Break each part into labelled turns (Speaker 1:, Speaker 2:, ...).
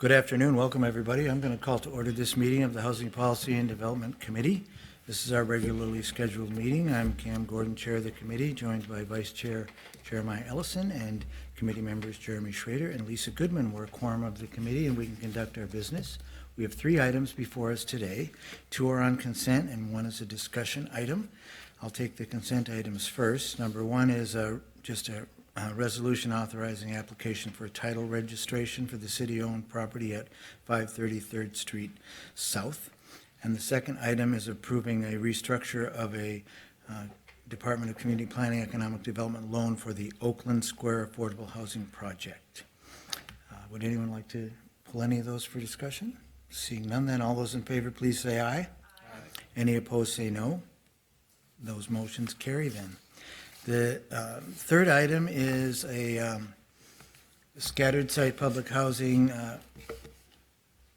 Speaker 1: Good afternoon. Welcome, everybody. I'm going to call to order this meeting of the Housing Policy and Development Committee. This is our regularly scheduled meeting. I'm Cam Gordon, Chair of the committee, joined by Vice Chair Jeremiah Ellison and committee members Jeremy Schrader and Lisa Goodman. We're a quorum of the committee and we can conduct our business. We have 3 items before us today. 2 are on consent and 1 is a discussion item. I'll take the consent items first. Number 1 is just a resolution authorizing application for title registration for the city-owned property at 533rd Street South. And the second item is approving a restructure of a Department of Community Planning Economic Development loan for the Oakland Square Affordable Housing Project. Would anyone like to pull any of those for discussion? Seeing none, then all those in favor, please say aye. Aye. Any opposed, say no. Those motions carry then. The third item is a scattered site public housing,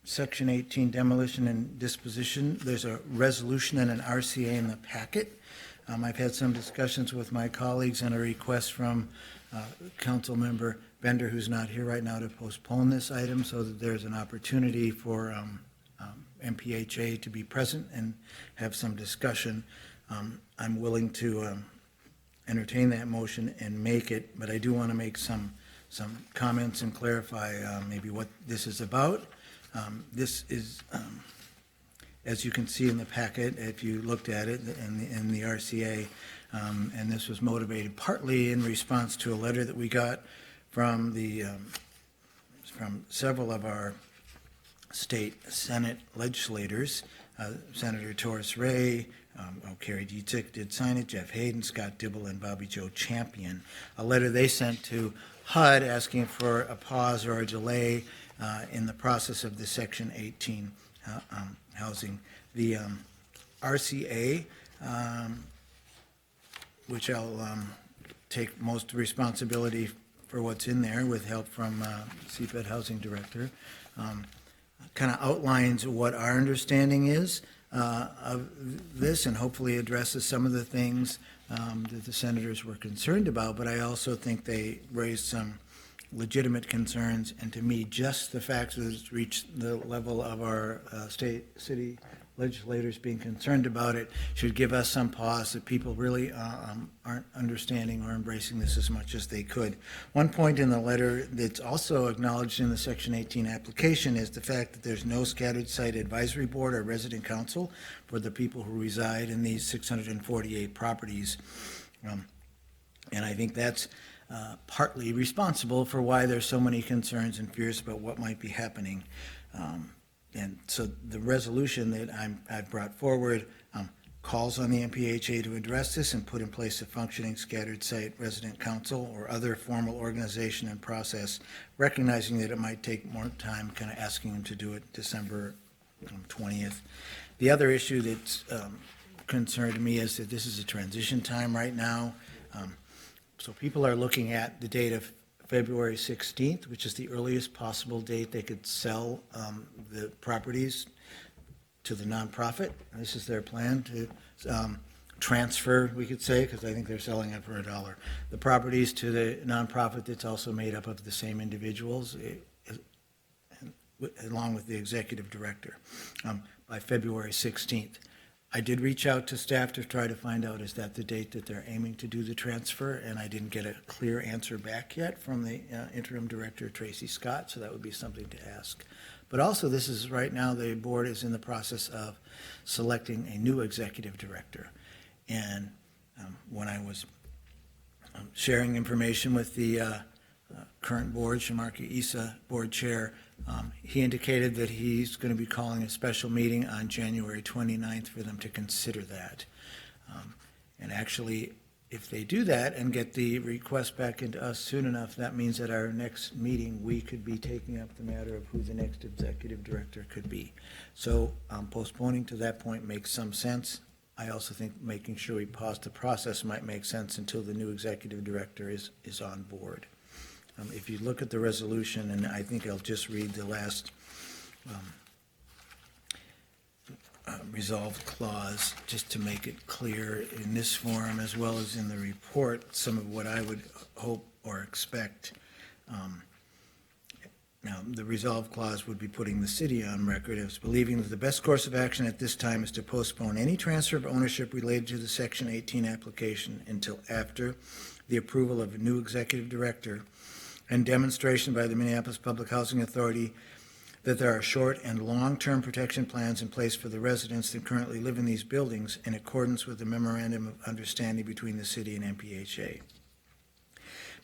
Speaker 1: Section 18 demolition and disposition. There's a resolution and an RCA in the packet. I've had some discussions with my colleagues and a request from Council Member Bender, who's not here right now, to postpone this item so that there's an opportunity for MPHA to be present and have some discussion. I'm willing to entertain that motion and make it, but I do want to make some comments and clarify maybe what this is about. This is, as you can see in the packet, if you looked at it in the RCA, and this was motivated partly in response to a letter that we got from from several of our state Senate legislators, Senator Torres Ray, Carrie Dietzich did sign it, Jeff Hayden, Scott Dibble, and Bobby Joe Champion. A letter they sent to HUD asking for a pause or a delay in the process of the Section 18 housing. The RCA, which I'll take most responsibility for what's in there with help from CFED Housing Director, kind of outlines what our understanding is of this and hopefully addresses some of the things that the senators were concerned about, but I also think they raised some legitimate concerns, and to me, just the fact that it's reached the level of our city legislators being concerned about it should give us some pause that people really aren't understanding or embracing this as much as they could. One point in the letter that's also acknowledged in the Section 18 application is the fact that there's no scattered site advisory board or resident council for the people who reside in these 648 properties. And I think that's partly responsible for why there's so many concerns and fears about what might be happening. And so the resolution that I've brought forward calls on the MPHA to address this and put in place a functioning scattered site resident council or other formal organization and process, recognizing that it might take more time, kind of asking them to do it December 20th. The other issue that's concerned me is that this is a transition time right now. So people are looking at the date of February 16th, which is the earliest possible date they could sell the properties to the nonprofit. This is their plan to transfer, we could say, because I think they're selling it for $1, the properties to the nonprofit that's also made up of the same individuals, along with the executive director, by February 16th. I did reach out to staff to try to find out, is that the date that they're aiming to do the transfer? And I didn't get a clear answer back yet from the interim director, Tracy Scott, so that would be something to ask. But also, this is right now, the board is in the process of selecting a new executive director. And when I was sharing information with the current board, Shamarki Issa, board chair, he indicated that he's going to be calling a special meeting on January 29th for them to consider that. And actually, if they do that and get the request back into us soon enough, that means that our next meeting, we could be taking up the matter of who the next executive director could be. So postponing to that point makes some sense. I also think making sure we pause the process might make sense until the new executive director is on board. If you look at the resolution, and I think I'll just read the last resolved clause just to make it clear in this form as well as in the report some of what I would hope or expect Now, the resolve clause would be putting the city on record as believing that the best course of action at this time is to postpone any transfer of ownership related to the Section 18 application until after the approval of a new executive director and demonstration by the Minneapolis Public Housing Authority that there are short and long-term protection plans in place for the residents that currently live in these buildings in accordance with the memorandum of understanding between the city and MPHA.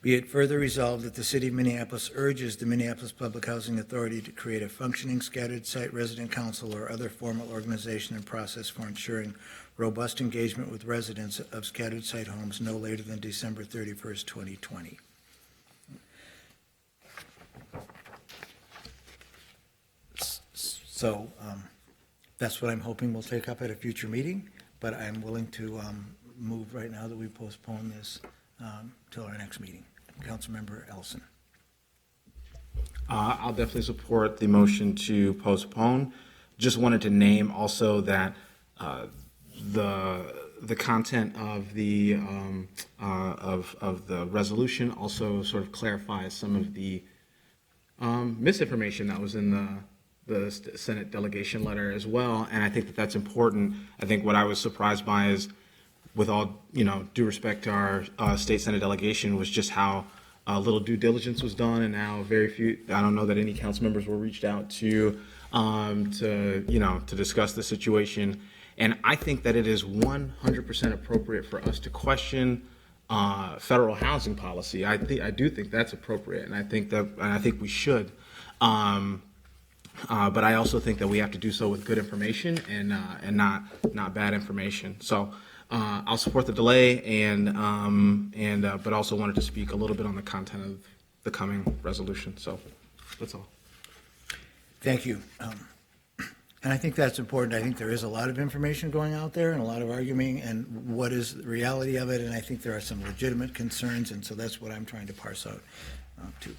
Speaker 1: Be it further resolved that the City of Minneapolis urges the Minneapolis Public Housing Authority to create a functioning scattered site resident council or other formal organization and process for ensuring robust engagement with residents of scattered site homes no later than December 31st, 2020. So that's what I'm hoping we'll take up at a future meeting, but I'm willing to move right now that we postpone this till our next meeting. Councilmember Ellison.
Speaker 2: I'll definitely support the motion to postpone. Just wanted to name also that the content of the resolution also sort of clarifies some of the misinformation that was in the Senate delegation letter as well, and I think that that's important. I think what I was surprised by is, with all due respect to our state Senate delegation, was just how little due diligence was done, and how very few. I don't know that any council members were reached out to discuss the situation. And I think that it is 100% appropriate for us to question federal housing policy. I do think that's appropriate, and I think we should. But I also think that we have to do so with good information and not bad information. So I'll support the delay but also wanted to speak a little bit on the content of the coming resolution. So that's all.
Speaker 1: Thank you. And I think that's important. I think there is a lot of information going out there and a lot of arguing and what is the reality of it. And I think there are some legitimate concerns. And so that's what I'm trying to parse out too.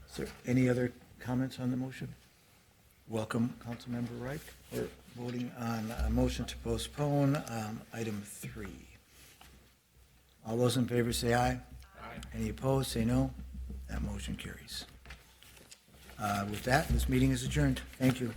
Speaker 1: Is there any other comments on the motion? Welcome, Councilmember Reich. We're voting on a motion to postpone item 3. All those in favor say aye. Aye. Any opposed, say no. That motion carries. With that, this meeting is adjourned. Thank you.